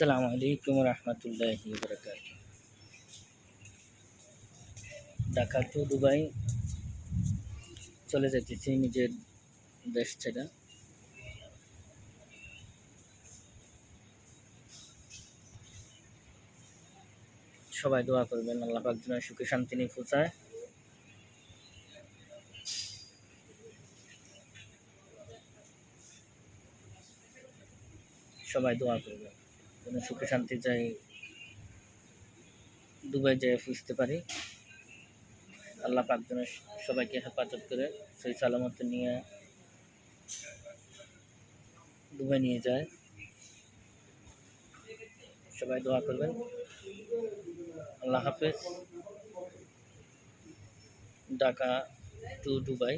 আসসালামু আলাইকুম রহমতুল্লাহি বারাকাতুহু। ঢাকা টু দুবাই চলে যেতেছি নিজের দেশ ছেড়ে। সবাই দোয়া করবেন আল্লাহ পাক যেন সুখে শান্তি নিয়ে পৌঁছায়। সবাই দোয়া করবেন যেন সুখে শান্তি যাই দুবাই যেয়ে পৌঁছতে পারি। আল্লাহ পাক যেন সবাইকে হেফাজত করে সেই সালামতে নিয়ে দুবাই নিয়ে যায়। সবাই দোয়া করবেন। আল্লাহ হাফেজ। Dhaka to Dubai.